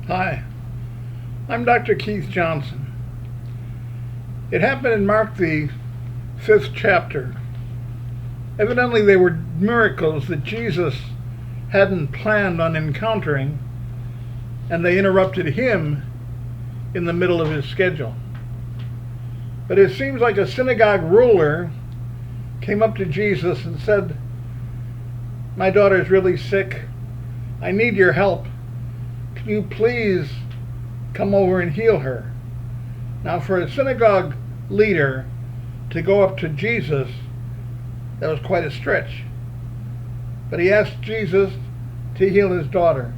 Hi, I'm Dr. Keith Johnson. It happened in Mark, the 5th chapter. Evidently, they were miracles that Jesus hadn't planned on encountering, and they interrupted him in the middle of his schedule. But it seems like a synagogue ruler came up to Jesus and said, "My daughter's really sick. I need your help. Can you please come over and heal her?" Now, for a synagogue leader to go up to Jesus, that was quite a stretch. But he asked Jesus to heal his daughter.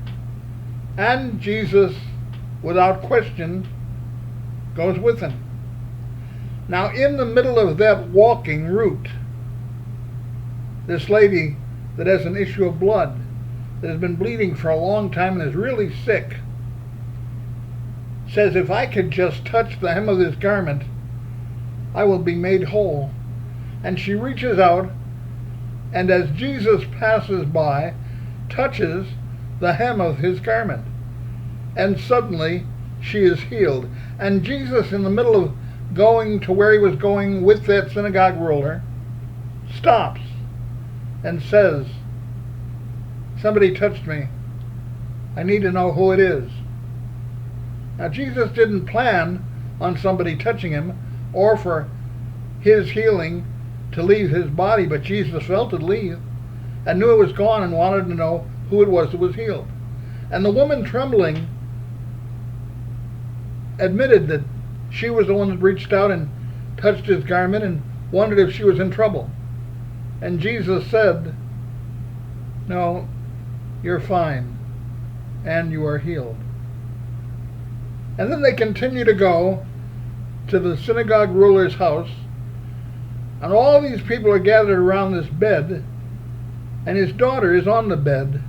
And Jesus, without question, goes with him. Now, in the middle of that walking route, this lady that has an issue of blood, that has been bleeding for a long time and is really sick, says, "If I could just touch the hem of this garment, I will be made whole." And she reaches out, and as Jesus passes by, touches the hem of his garment. And suddenly she is healed. And Jesus, in the middle of going to where he was going with that synagogue ruler, stops and says, "Somebody touched me. I need to know who it is." Now, Jesus didn't plan on somebody touching him or for his healing to leave his body, but Jesus felt it leave and knew it was gone and wanted to know who it was that was healed. And the woman, trembling, admitted that she was the one that reached out and touched his garment and wondered if she was in trouble. And Jesus said, "No, you're fine, and you are healed." And then they continue to go to the synagogue ruler's house, and all these people are gathered around this bed, and his daughter is on the bed.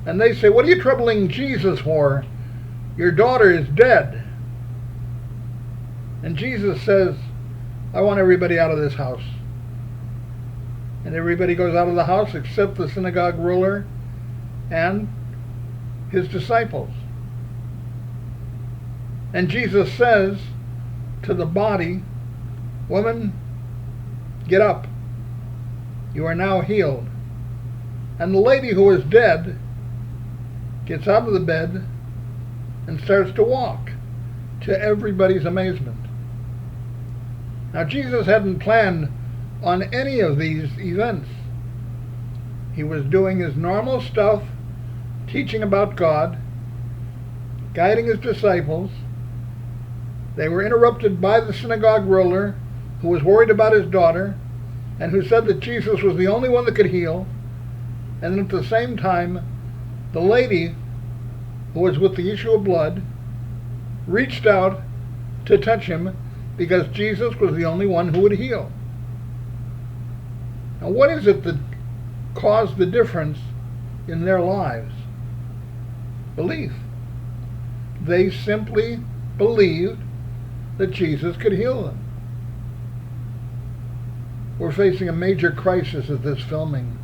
And they say, "What are you troubling Jesus for? Your daughter is dead." And Jesus says, "I want everybody out of this house." And everybody goes out of the house except the synagogue ruler and his disciples. And Jesus says to the body, "Woman, get up. You are now healed." And the lady who was dead gets out of the bed and starts to walk, to everybody's amazement. Now, Jesus hadn't planned on any of these events. He was doing his normal stuff, teaching about God, guiding his disciples. They were interrupted by the synagogue ruler, who was worried about his daughter and who said that Jesus was the only one that could heal. And at the same time, the lady who was with the issue of blood reached out to touch him because Jesus was the only one who would heal. Now, what is it that caused the difference in their lives? Belief. They simply believed that Jesus could heal them. We're facing a major crisis at this filming,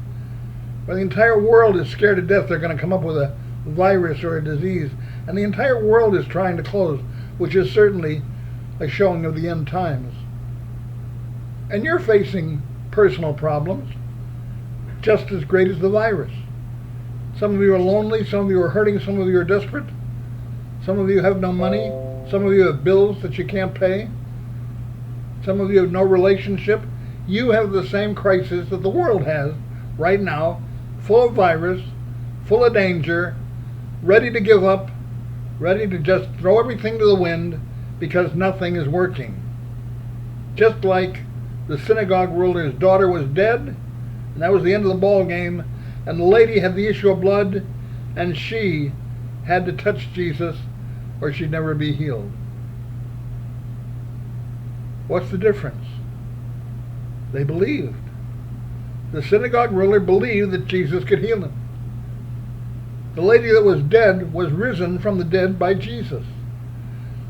where the entire world is scared to death they're going to come up with a virus or a disease, and the entire world is trying to close, which is certainly a showing of the end times. And you're facing personal problems just as great as the virus. Some of you are lonely, some of you are hurting, some of you are desperate, some of you have no money, some of you have bills that you can't pay, some of you have no relationship. You have the same crisis that the world has right now, full of virus, full of danger, ready to give up, ready to just throw everything to the wind because nothing is working. Just like the synagogue ruler's daughter was dead, and that was the end of the ball game, and the lady had the issue of blood, and she had to touch Jesus or she'd never be healed. What's the difference? They believed. The synagogue ruler believed that Jesus could heal him. The lady that was dead was risen from the dead by Jesus.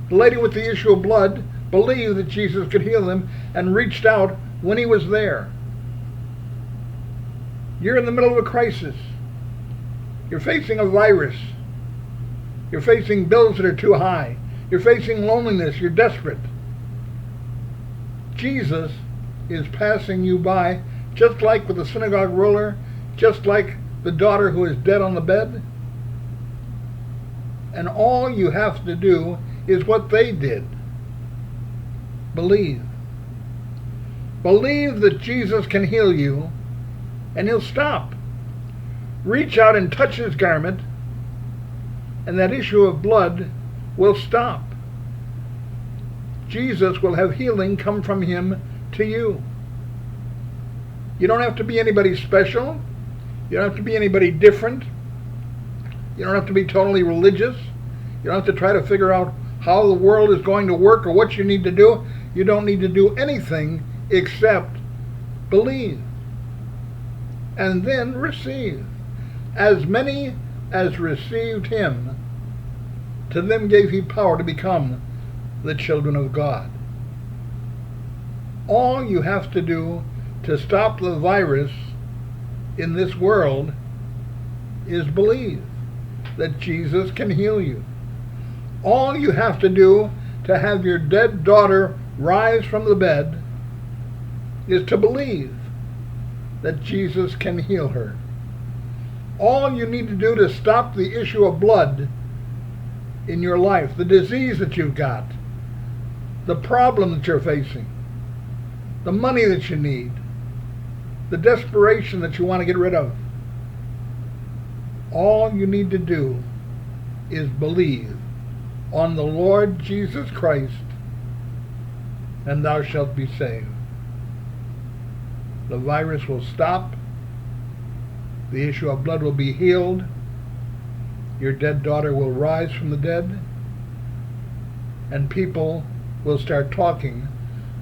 The lady with the issue of blood believed that Jesus could heal them and reached out when he was there. You're in the middle of a crisis. You're facing a virus. You're facing bills that are too high. You're facing loneliness. You're desperate. Jesus is passing you by, just like with the synagogue ruler, just like the daughter who is dead on the bed. And all you have to do is what they did. Believe. Believe that Jesus can heal you, and he'll stop. Reach out and touch his garment, and that issue of blood will stop. Jesus will have healing come from him to you. You don't have to be anybody special. You don't have to be anybody different. You don't have to be totally religious. You don't have to try to figure out how the world is going to work or what you need to do. You don't need to do anything except believe. And then receive. As many as received him, to them gave he power to become the children of God. All you have to do to stop the virus in this world is believe that Jesus can heal you. All you have to do to have your dead daughter rise from the bed is to believe that Jesus can heal her. All you need to do to stop the issue of blood in your life, the disease that you've got, the problem that you're facing, the money that you need, the desperation that you want to get rid of, all you need to do is believe on the Lord Jesus Christ, and thou shalt be saved. The virus will stop. The issue of blood will be healed. Your dead daughter will rise from the dead. And people will start talking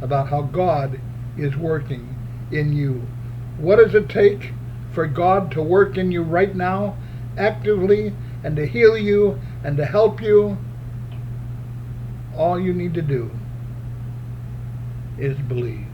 about how God is working in you. What does it take for God to work in you right now, actively, and to heal you and to help you? All you need to do is believe.